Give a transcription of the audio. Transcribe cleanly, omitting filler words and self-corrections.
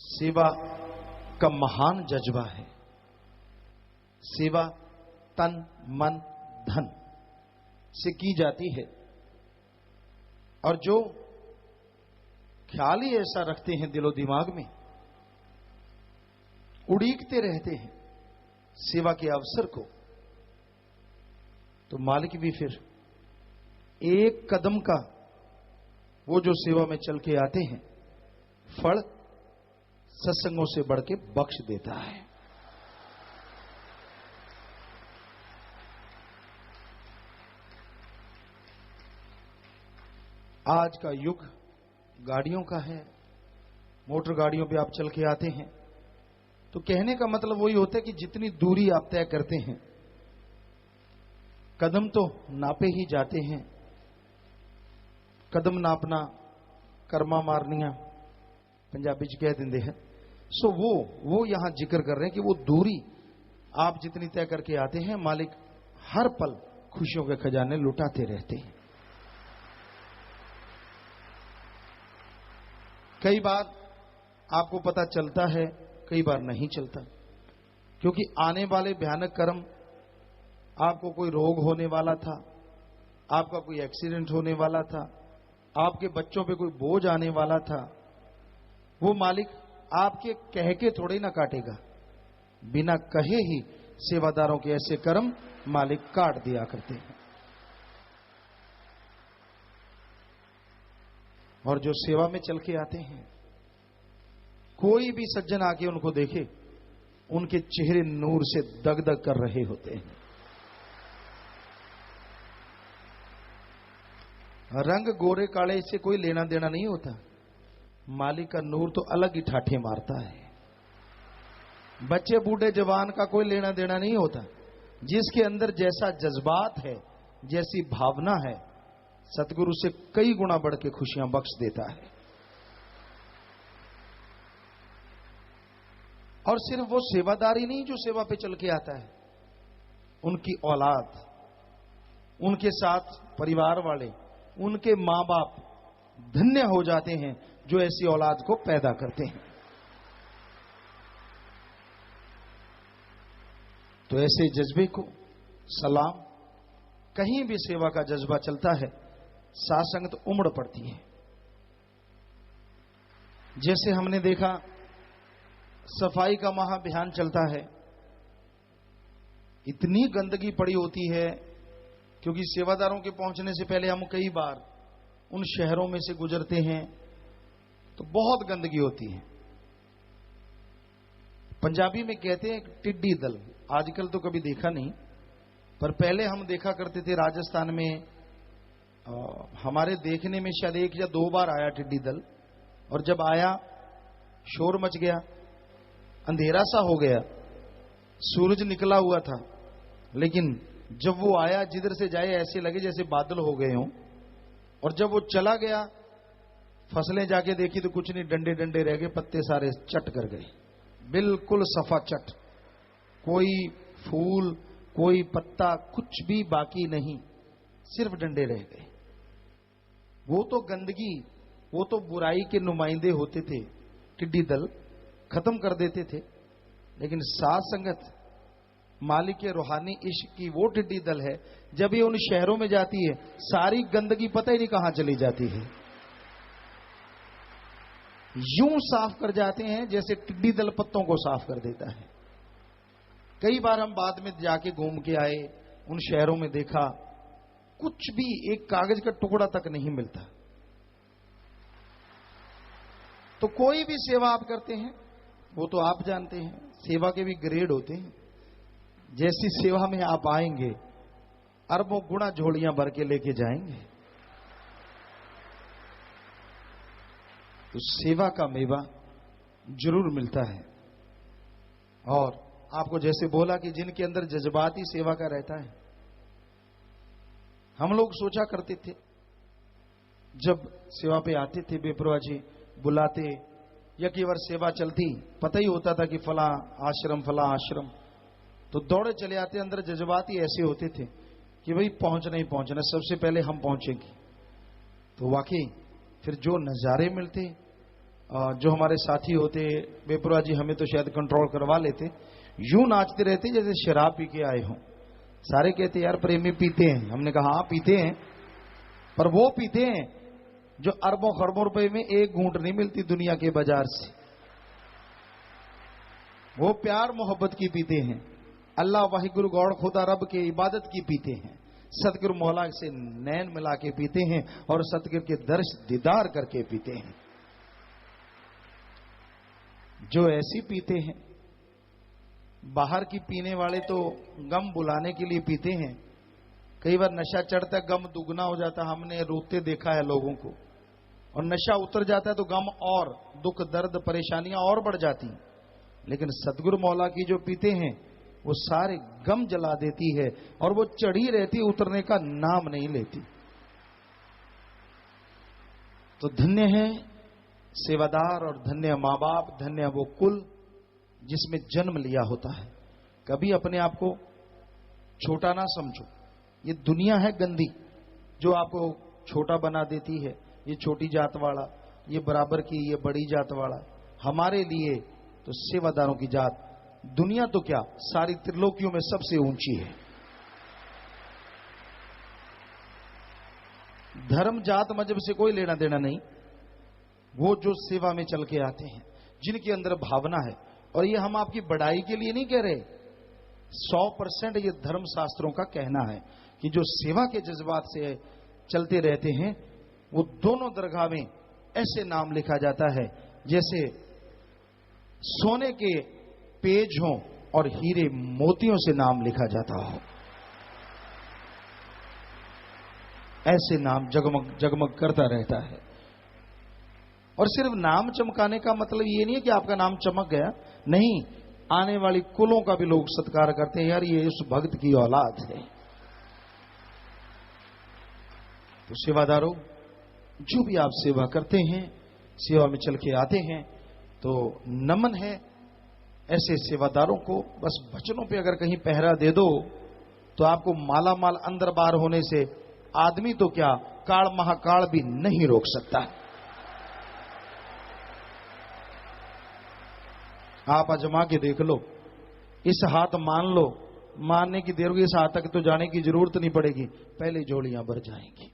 सेवा का महान जज्बा है। सेवा तन मन धन से की जाती है और जो ख्याल ही ऐसा रखते हैं दिलो दिमाग में, उड़ीकते रहते हैं सेवा के अवसर को, तो मालिक भी फिर एक कदम का वो जो सेवा में चल के आते हैं फल सत्संगों से बढ़ के बख्श देता है। आज का युग गाड़ियों का है, मोटर गाड़ियों पे आप चल के आते हैं तो कहने का मतलब वही होता है कि जितनी दूरी आप तय करते हैं कदम तो नापे ही जाते हैं। कदम नापना कर्मा मारनिया पंजाबी च कह देंगे हैं। सो वो यहां जिक्र कर रहे हैं कि वो दूरी आप जितनी तय करके आते हैं मालिक हर पल खुशियों के खजाने लुटाते रहते हैं। कई बार आपको पता चलता है, कई बार नहीं चलता, क्योंकि आने वाले भयानक कर्म, आपको कोई रोग होने वाला था, आपका कोई एक्सीडेंट होने वाला था, आपके बच्चों पे कोई बोझ आने वाला था, वो मालिक आपके कह के थोड़े ना काटेगा, बिना कहे ही सेवादारों के ऐसे कर्म मालिक काट दिया करते हैं। और जो सेवा में चल के आते हैं, कोई भी सज्जन आके उनको देखे, उनके चेहरे नूर से दगदग कर रहे होते हैं। रंग गोरे काले से कोई लेना देना नहीं होता, मालिक का नूर तो अलग ही ठाठे मारता है। बच्चे बूढ़े जवान का कोई लेना देना नहीं होता, जिसके अंदर जैसा जज्बात है, जैसी भावना है, सतगुरु से कई गुना बढ़ के खुशियां बख्श देता है। और सिर्फ वो सेवादारी नहीं जो सेवा पे चल के आता है, उनकी औलाद, उनके साथ परिवार वाले, उनके मां बाप धन्य हो जाते हैं जो ऐसी औलाद को पैदा करते हैं। तो ऐसे जज्बे को सलाम। कहीं भी सेवा का जज्बा चलता है, साथ संगत उमड़ पड़ती है। जैसे हमने देखा सफाई का महाअभियान चलता है, इतनी गंदगी पड़ी होती है, क्योंकि सेवादारों के पहुंचने से पहले हम कई बार उन शहरों में से गुजरते हैं तो बहुत गंदगी होती है। पंजाबी में कहते हैं टिड्डी दल, आजकल तो कभी देखा नहीं, पर पहले हम देखा करते थे राजस्थान में। हमारे देखने में शायद 1 या 2 बार आया टिड्डी दल, और जब आया शोर मच गया, अंधेरा सा हो गया, सूरज निकला हुआ था, लेकिन जब वो आया जिधर से जाए ऐसे लगे जैसे बादल हो गए हों। और जब वो चला गया, फसलें जाके देखी तो कुछ नहीं, डंडे डंडे रह गए, पत्ते सारे चट कर गए, बिल्कुल सफा चट, कोई फूल कोई पत्ता कुछ भी बाकी नहीं, सिर्फ डंडे रह गए। वो तो गंदगी, वो तो बुराई के नुमाइंदे होते थे, टिड्डी दल खत्म कर देते थे। लेकिन साथ संगत मालिक के रूहानी इश्क की वो टिड्डी दल है, जब ये उन शहरों में जाती है सारी गंदगी पता ही नहीं कहां चली जाती है, यूं साफ कर जाते हैं जैसे टिड्डी दल पत्तों को साफ कर देता है। कई बार हम बाद में जाके घूम के आए, उन शहरों में देखा कुछ भी एक कागज का टुकड़ा तक नहीं मिलता। तो कोई भी सेवा आप करते हैं, वो तो आप जानते हैं, सेवा के भी ग्रेड होते हैं। जैसी सेवा में आप आएंगे, अरबों गुना झोलियां भर के लेके जाएंगे। तो सेवा का मेवा जरूर मिलता है। और आपको जैसे बोला कि जिनके अंदर जज्बात ही सेवा का रहता है, हम लोग सोचा करते थे जब सेवा पे आते थे, बेपरवाह जी बुलाते या कई बार सेवा चलती, पता ही होता था कि फला आश्रम, तो दौड़े चले आते। अंदर जज्बात ही ऐसे होते थे कि भाई पहुंचना ही पहुंचना, सबसे पहले हम पहुंचेंगे। तो वाकई फिर जो नजारे मिलते जो हमारे साथी होते बेपुरा जी हमें तो शायद कंट्रोल करवा लेते, यूं नाचते रहते जैसे शराब पी के आए हों। सारे कहते यार प्रेमी पीते हैं। हमने कहा हाँ पीते हैं, पर वो पीते हैं जो अरबों खरबों रुपए में एक घूंट नहीं मिलती दुनिया के बाजार से। वो प्यार मोहब्बत की पीते हैं, अल्लाह वाहिगुरु गौड़ खुदा रब के इबादत की पीते हैं, सतगुरु मौला से नैन मिला के पीते हैं और सतगुरु के दर्श दीदार करके पीते हैं। जो ऐसी पीते हैं, बाहर की पीने वाले तो गम बुलाने के लिए पीते हैं। कई बार नशा चढ़ता है गम दुगना हो जाता है, हमने रोते देखा है लोगों को, और नशा उतर जाता है तो गम और दुख दर्द परेशानियां और बढ़ जाती। लेकिन सतगुरु मौला की जो पीते हैं वो सारे गम जला देती है और वो चढ़ी रहती, उतरने का नाम नहीं लेती। तो धन्य है सेवादार और धन्य माँ बाप, धन्य वो कुल जिसमें जन्म लिया होता है। कभी अपने आप को छोटा ना समझो। ये दुनिया है गंदी जो आपको छोटा बना देती है। ये छोटी जात वाला, ये बराबर की, ये बड़ी जात वाला। हमारे लिए तो सेवादारों की जात दुनिया तो क्या सारी त्रिलोकियों में सबसे ऊंची है। धर्म जात मजहब से कोई लेना देना नहीं। वो जो सेवा में चल के आते हैं, जिनके अंदर भावना है, और ये हम आपकी बड़ाई के लिए नहीं कह रहे, 100% ये धर्म शास्त्रों का कहना है कि जो सेवा के जज्बात से चलते रहते हैं वो दोनों दरगाह में ऐसे नाम लिखा जाता है जैसे सोने के पेज हों और हीरे मोतियों से नाम लिखा जाता हो। ऐसे नाम जगमग जगमग करता रहता है। और सिर्फ नाम चमकाने का मतलब ये नहीं है कि आपका नाम चमक गया, नहीं, आने वाली कुलों का भी लोग सत्कार करते हैं, यार ये उस भक्त की औलाद है। तो सेवादारों, जो भी आप सेवा करते हैं, सेवा में चल के आते हैं, तो नमन है ऐसे सेवादारों को। बस वचनों पे अगर कहीं पहरा दे दो तो आपको माला माल अंदर बाहर होने से आदमी तो क्या, काल महाकाल भी नहीं रोक सकता। आप आजमा के देख लो, इस हाथ मान लो, मानने की देर होगी, इस हाथ तक तो जाने की जरूरत नहीं पड़ेगी, पहले झोलियां भर जाएंगी।